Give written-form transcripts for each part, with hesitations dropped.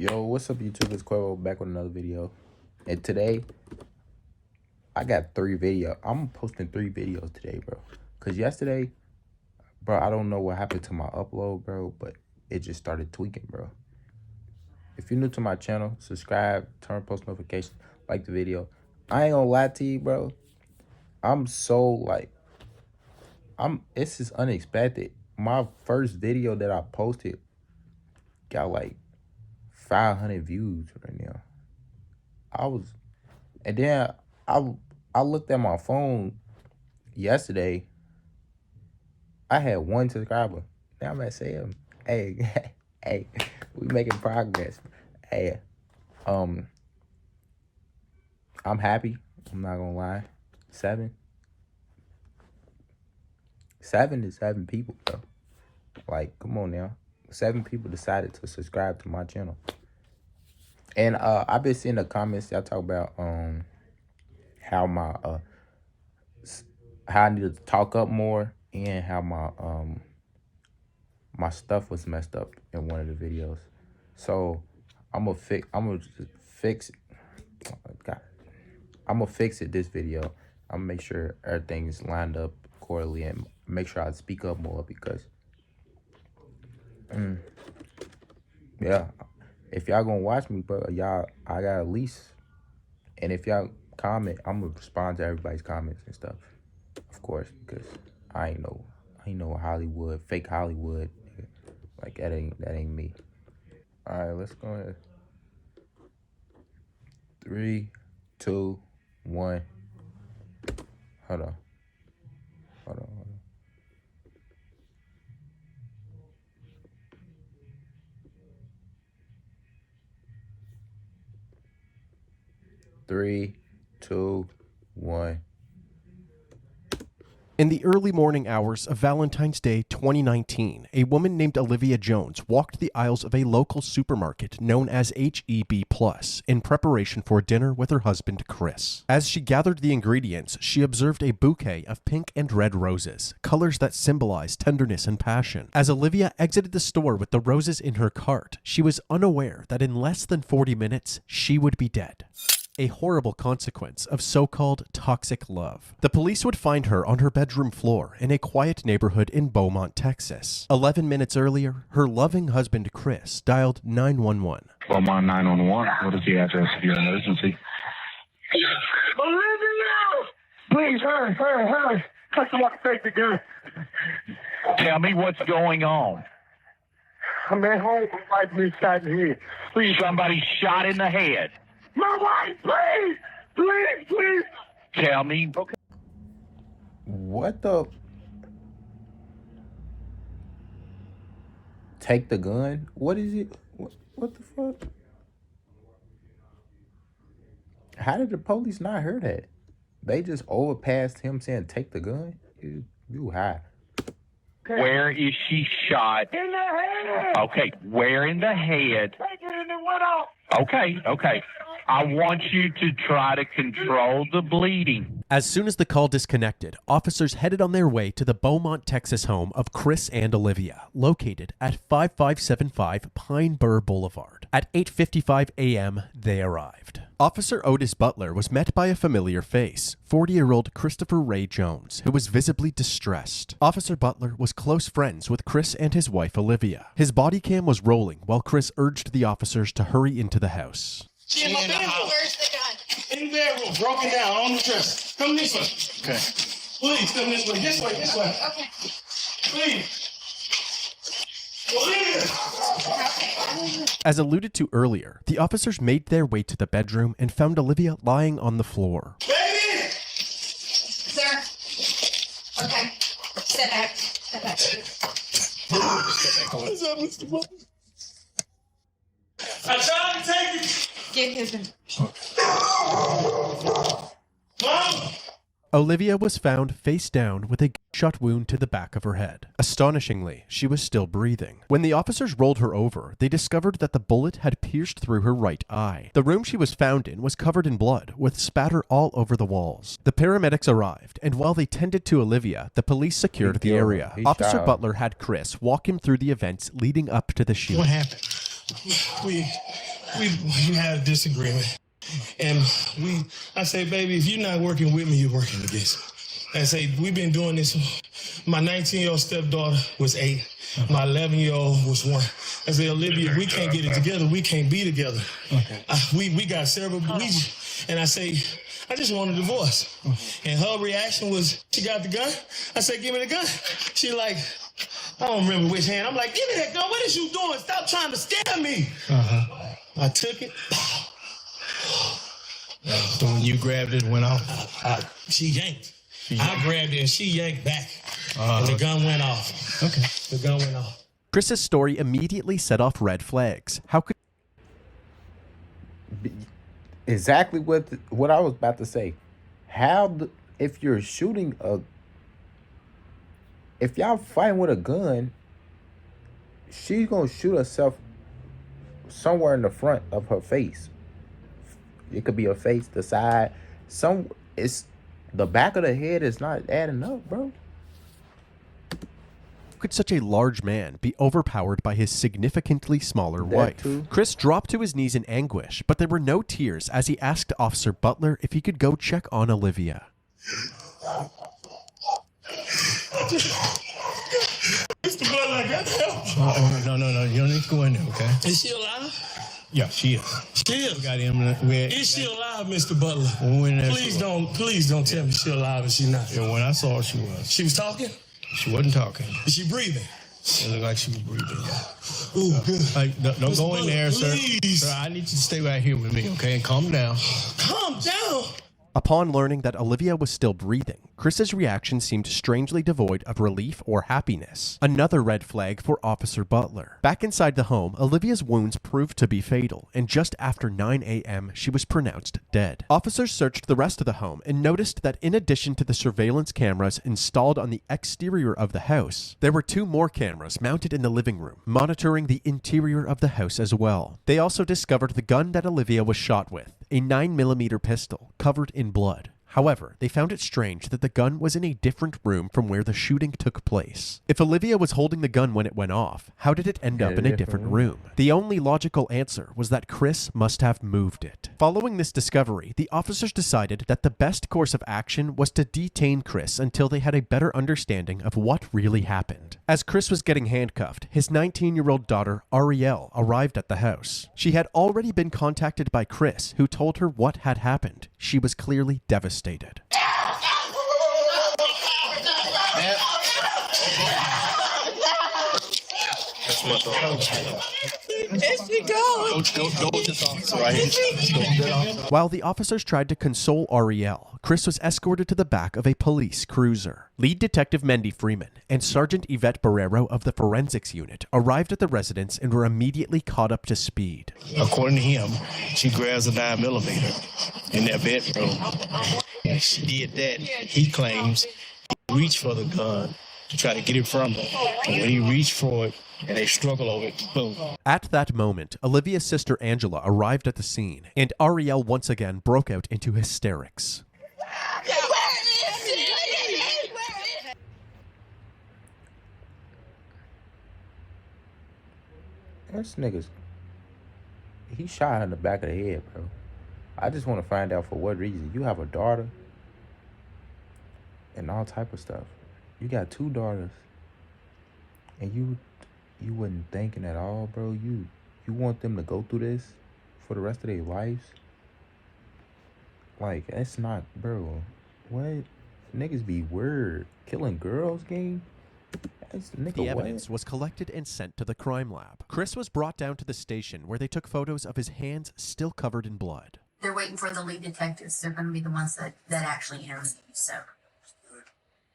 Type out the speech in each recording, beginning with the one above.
Yo, what's up, YouTube? It's Quavo back with another video. And today, I got 3 videos. I'm posting 3 videos today, bro. Because yesterday, bro, I don't know what happened to my upload, bro, but it just started tweaking, bro. If you're new to my channel, subscribe, turn post notifications, like the video. I ain't gonna lie to you, bro. I'm so, this is unexpected. My first video that I posted got, 500 views right now. And then I looked at my phone yesterday. I had 1 subscriber. Now I'm at 7. Hey, hey, we making progress. Hey, I'm happy. I'm not gonna lie. 7 is 7 people, bro. Like, come on now. 7 people decided to subscribe to my channel. And I've been seeing the comments y'all talk about how I needed to talk up more and how my stuff was messed up in one of the videos. So I'm gonna fix it this video. I'm gonna make sure everything's lined up accordingly and make sure I speak up more because yeah, if y'all gonna watch me, bro, I got at least, and if y'all comment, I'm gonna respond to everybody's comments and stuff, of course, because I ain't no Hollywood, fake Hollywood, like that ain't me. All right, let's go ahead. 3, 2, 1. Hold on. 3, 2, 1. In the early morning hours of Valentine's Day 2019, a woman named Olivia Jones walked the aisles of a local supermarket known as H-E-B Plus in preparation for dinner with her husband, Chris. As she gathered the ingredients, she observed a bouquet of pink and red roses, colors that symbolize tenderness and passion. As Olivia exited the store with the roses in her cart, she was unaware that in less than 40 minutes, she would be dead. A horrible consequence of so-called toxic love. The police would find her on her bedroom floor in a quiet neighborhood in Beaumont, Texas. 11 minutes earlier, her loving husband, Chris, dialed 911. Beaumont 911. What is the address of your emergency? Olivia! Please, hurry. Someone take the gun. Tell me what's going on. I'm at home. My wife's inside the head. Please. Somebody shot in the head. My wife, please. Tell me. Okay. What the? Take the gun? What is it? What the fuck? How did the police not hear that? They just overpassed him saying take the gun? You high. Where is she shot? In the head. Okay, where in the head? Take it and it went off. Okay. I want you to try to control the bleeding. As soon as the call disconnected, officers headed on their way to the Beaumont, Texas home of Chris and Olivia, located at 5575 Pine Bur Boulevard. At 8:55 a.m., they arrived. Officer Otis Butler was met by a familiar face, 40-year-old Christopher Ray Jones, who was visibly distressed. Officer Butler was close friends with Chris and his wife Olivia. His body cam was rolling while Chris urged the officers to hurry into the house. She in my bedroom. Where's the gun? In the bedroom, broken down on the dresser. Come this way. Okay. Please, come this way. This way. Okay. Please. Olivia! As alluded to earlier, the officers made their way to the bedroom and found Olivia lying on the floor. Baby! Sir. Okay. Sit back. What's up, Mr. Butler? I tried to take it. Get his. Mom! Olivia was found face down with a gunshot wound to the back of her head. Astonishingly, she was still breathing. When the officers rolled her over, they discovered that the bullet had pierced through her right eye. The room she was found in was covered in blood, with spatter all over the walls. The paramedics arrived, and while they tended to Olivia, the police secured the area. Officer Butler had Chris walk him through the events leading up to the shooting. What happened? we had a disagreement. And I say, baby, if you're not working with me, you're working against me. I say, we've been doing this. My 19-year-old stepdaughter was 8. My 11-year-old was 1. I say, Olivia, we can't get it together. We can't be together. Okay. We got several. And I say, I just want a divorce. And her reaction was, she got the gun. I said, give me the gun. She like, I don't remember which hand. I'm like, give me that gun. What is you doing? Stop trying to scare me. I took it. So when you grabbed it, went off? She yanked. I grabbed it and she yanked back. And the gun went off. Okay. The gun went off. Chris's story immediately set off red flags. How could Exactly what I was about to say. If you're shooting if y'all fighting with a gun, she's gonna shoot herself somewhere in the front of her face. It could be her face, the side. It's the back of the head is not adding up, bro. could such a large man be overpowered by his significantly smaller wife? Too. Chris dropped to his knees in anguish, but there were no tears as he asked Officer Butler if he could go check on Olivia. Mr. Butler, I got help. No. You don't need to go in there, okay? Is she alive? Yeah, she is. She is. We got him. Is she alive, Mr. Butler? Please don't tell me she's alive and she's not. Yeah, when I saw her, she was. She was talking? She wasn't talking. Is she breathing? It looked like she was breathing, yeah. Ooh, good. Like, don't go in there, sir. Please. Sir, I need you to stay right here with me, okay? And calm down. Calm down. Upon learning that Olivia was still breathing, Chris's reaction seemed strangely devoid of relief or happiness. Another red flag for Officer Butler. Back inside the home, Olivia's wounds proved to be fatal, and just after 9 a.m., she was pronounced dead. Officers searched the rest of the home and noticed that in addition to the surveillance cameras installed on the exterior of the house, there were 2 more cameras mounted in the living room, monitoring the interior of the house as well. They also discovered the gun that Olivia was shot with, a 9mm pistol covered in blood. However, they found it strange that the gun was in a different room from where the shooting took place. If Olivia was holding the gun when it went off, how did it end up in a different room? The only logical answer was that Chris must have moved it. Following this discovery, the officers decided that the best course of action was to detain Chris until they had a better understanding of what really happened. As Chris was getting handcuffed, his 19-year-old daughter, Ariel, arrived at the house. She had already been contacted by Chris, who told her what had happened. She was clearly devastated. While the officers tried to console Ariel, Chris was escorted to the back of a police cruiser. Lead Detective Mendy Freeman and Sergeant Yvette Barrero of the Forensics Unit arrived at the residence and were immediately caught up to speed. According to him, she grabs a 9mm in their bedroom. And she did that. He claims he reached for the gun to try to get it from her. And when he reached for it, and they struggle over it, boom. At that moment, Olivia's sister Angela arrived at the scene, and Ariel once again broke out into hysterics. This nigga's... He shot her in the back of the head, bro. I just want to find out for what reason. You have a daughter and all type of stuff. You got 2 daughters, and you wasn't thinking at all, bro. You want them to go through this for the rest of their lives? Like, that's not, bro. What? Niggas be weird. Killing girls, gang? The evidence was collected and sent to the crime lab. Chris was brought down to the station where they took photos of his hands still covered in blood. They're waiting for the lead detectives. They're going to be the ones that actually interview you, so.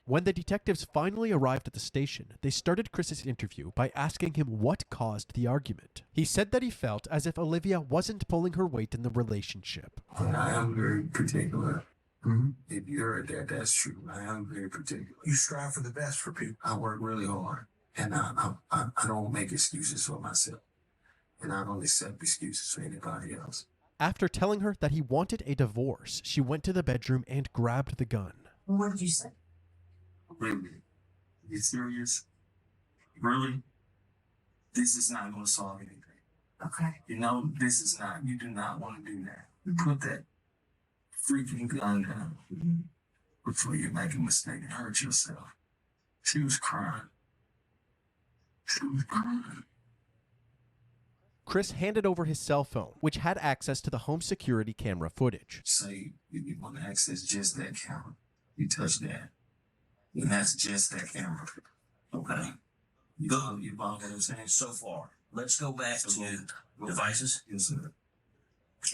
When the detectives finally arrived at the station, they started Chris's interview by asking him what caused the argument. He said that he felt as if Olivia wasn't pulling her weight in the relationship. I am very particular. If you heard that, that's true. I am very particular. You strive for the best for people. I work really hard, and I don't make excuses for myself, and I don't accept excuses for anybody else. After telling her that he wanted a divorce, she went to the bedroom and grabbed the gun. What did you say? Really? You serious? Really? This is not going to solve anything. Okay. You know, this is not, you do not want to do that. You put that freaking gun down before you make a mistake and hurt yourself. She was crying. She was crying. Chris handed over his cell phone, which had access to the home security camera footage. Say you want to access just that camera. You touch that. And that's just that camera. Okay. You follow what I'm saying? So far, let's go back So to go devices. Yes, sir.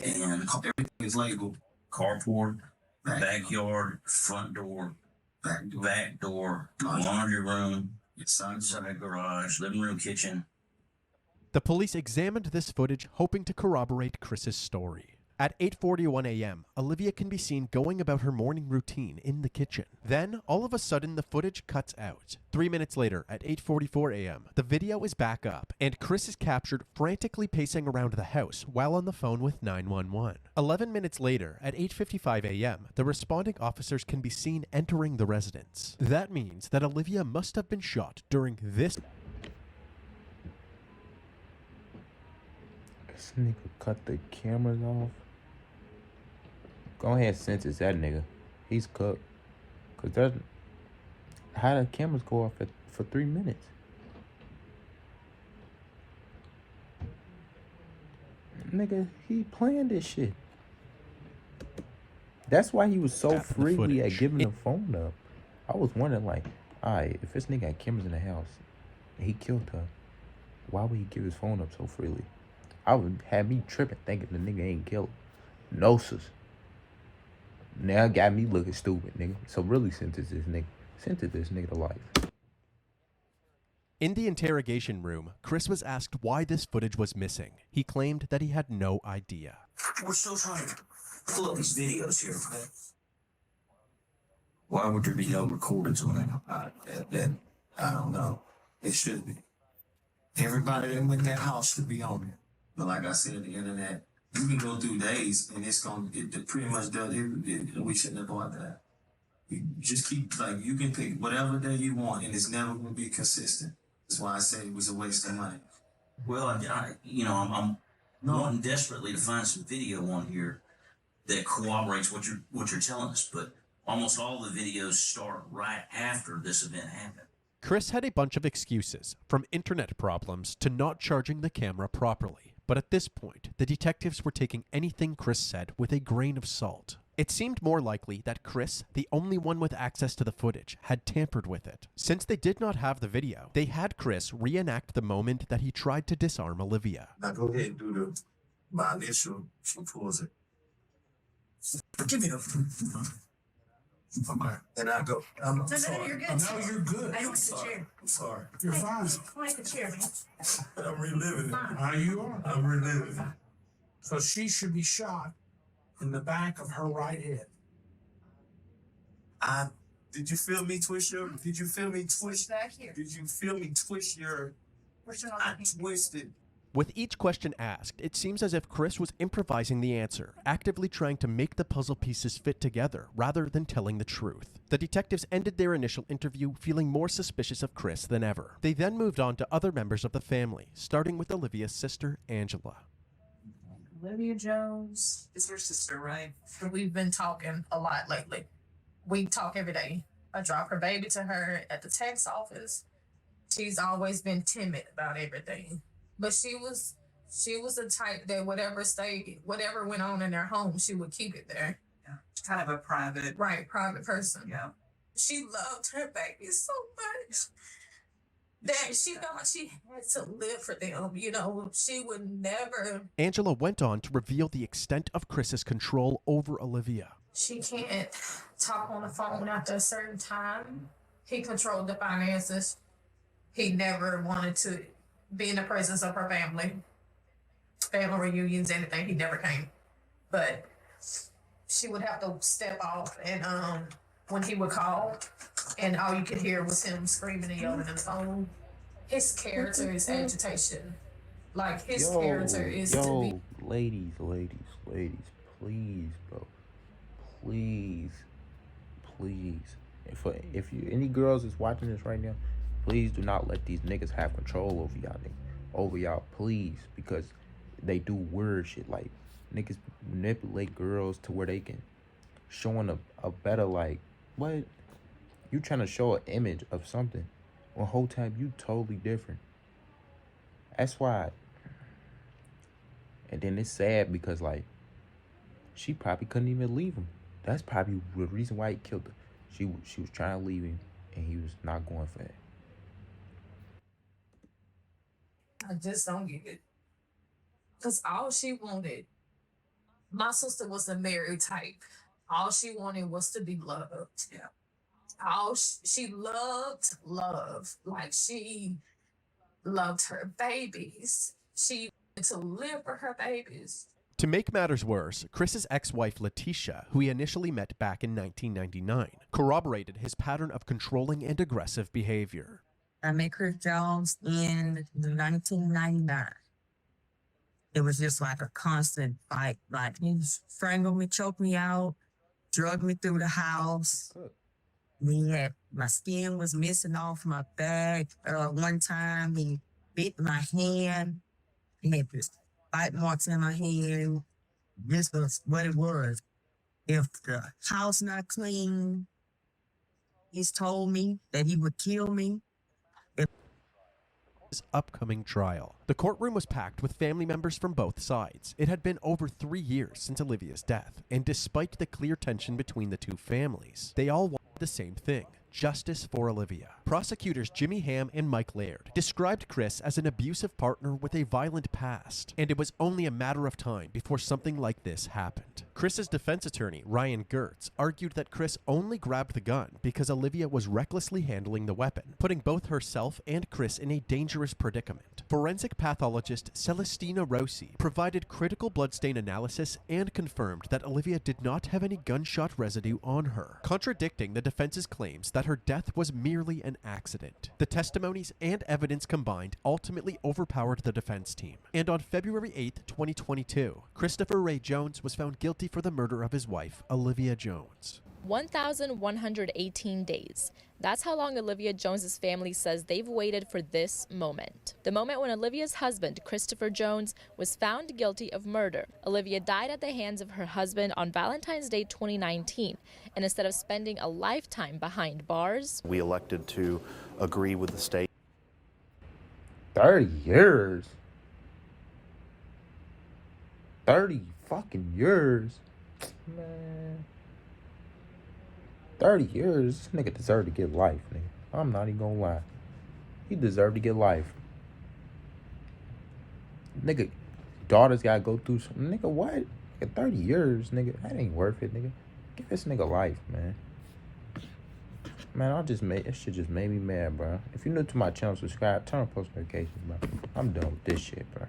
And Everything is labeled. carport, backyard, front door, back door, laundry room, inside garage, living room, kitchen. The police examined this footage, hoping to corroborate Chris's story. At 8:41 a.m., Olivia can be seen going about her morning routine in the kitchen. Then, all of a sudden, the footage cuts out. 3 minutes later, at 8:44 a.m., the video is back up, and Chris is captured frantically pacing around the house while on the phone with 911. 11 minutes later, at 8:55 a.m., the responding officers can be seen entering the residence. That means that Olivia must have been shot during this. This nigga cut the cameras off. Go ahead and sentence that nigga. He's cooked. Cause there's how the cameras go off for 3 minutes. Nigga, he planned this shit. That's why he was so After the freely at footage. giving the phone up. I was wondering, like, alright, if this nigga had cameras in the house and he killed her, why would he give his phone up so freely? I would have me tripping thinking the nigga ain't killed. No, sis. Now got me looking stupid, nigga. So really sentence this nigga. Sentence this nigga to life. In the interrogation room, Chris was asked why this footage was missing. He claimed that he had no idea. We're still trying to pull up these videos here, okay? Why would there be no recordings on it? I don't know. It should be. Everybody that went in that house should be on it. But like I said, the internet, you can go through days and it pretty much does it. We shouldn't have bought that. You just keep, like, you can pick whatever day you want and it's never going to be consistent. That's why I said it was a waste of money. Well, I'm wanting desperately to find some video on here that corroborates what you're telling us, but almost all the videos start right after this event happened. Chris had a bunch of excuses, from internet problems to not charging the camera properly. But at this point, the detectives were taking anything Chris said with a grain of salt. It seemed more likely that Chris, the only one with access to the footage, had tampered with it. Since they did not have the video, they had Chris reenact the moment that he tried to disarm Olivia. Now go ahead and do my initial. She pulls it. Give me the. Okay. And I go. I'm sorry. You're good. No, you're good. I don't I'm want the sorry. chair. I'm sorry. You're fine. I like the chair, man. I'm reliving it. How you are? I'm reliving it. So she should be shot in the back of her right head. Did you feel me twist your? Did you feel me twist? Back here. Did you feel me twist your? We're still I not looking. twisted. With each question asked, it seems as if Chris was improvising the answer, actively trying to make the puzzle pieces fit together rather than telling the truth. The detectives ended their initial interview feeling more suspicious of Chris than ever. They then moved on to other members of the family, starting with Olivia's sister, Angela. Olivia Jones is your sister, right? We've been talking a lot lately. We talk every day. I drop her baby to her at the tax office. She's always been timid about everything. But she was the type that whatever went on in their home, she would keep it there. Yeah. Kind of a private person. Yeah. She loved her baby so much that she thought she had to live for them. You know, she would never. Angela went on to reveal the extent of Chris's control over Olivia. She can't talk on the phone after a certain time. He controlled the finances. He never wanted to be in the presence of her family reunions, anything. He never came. But she would have to step off, and when he would call, and all you could hear was him screaming and yelling in the phone. His character is agitation. Like, his character is to be. Ladies, please, bro. Please. If you any girls is watching this right now, please do not let these niggas have control over y'all, please, because they do weird shit. Like, niggas manipulate girls to where they can showing a better, like, what? You trying to show an image of something when whole time you totally different. That's why. And then it's sad because, like, she probably couldn't even leave him. That's probably the reason why he killed her. She was trying to leave him, and he was not going for it. I just don't get it. Because all she wanted, my sister was a married type. All she wanted was to be loved. Yeah. She loved love. Like, she loved her babies. She wanted to live for her babies. To make matters worse, Chris's ex-wife Letitia, who he initially met back in 1999, corroborated his pattern of controlling and aggressive behavior. I met Chris Jones in 1999. It was just like a constant fight. Like, he strangled me, choked me out, drugged me through the house. My skin was missing off my back. One time he bit my hand. He had this bite marks in my hand. This was what it was. If the house not clean, he's told me that he would kill me. His upcoming trial. The courtroom was packed with family members from both sides. It had been over 3 years since Olivia's death, and despite the clear tension between the two families, they all wanted the same thing: justice for Olivia. Prosecutors Jimmy Ham and Mike Laird described Chris as an abusive partner with a violent past, and it was only a matter of time before something like this happened. Chris's defense attorney, Ryan Gertz, argued that Chris only grabbed the gun because Olivia was recklessly handling the weapon, putting both herself and Chris in a dangerous predicament. Forensic pathologist Celestina Rossi provided critical bloodstain analysis and confirmed that Olivia did not have any gunshot residue on her, contradicting the defense's claims that her death was merely an accident. The testimonies and evidence combined ultimately overpowered the defense team, and on February 8, 2022, Christopher Ray Jones was found guilty for the murder of his wife, Olivia Jones. 1,118 days. That's how long Olivia Jones's family says they've waited for this moment. The moment when Olivia's husband, Christopher Jones, was found guilty of murder. Olivia died at the hands of her husband on Valentine's Day 2019, and instead of spending a lifetime behind bars, we elected to agree with the state. 30 years? 30 fucking years? Man. 30 years? This nigga deserved to get life, nigga. I'm not even gonna lie. He deserved to get life. Nigga, daughters gotta go through some. Nigga, what? 30 years, nigga. That ain't worth it, nigga. Give this nigga life, man. Man, this shit just made me mad, bro. If you're new to my channel, subscribe, turn on post notifications, bro. I'm done with this shit, bro.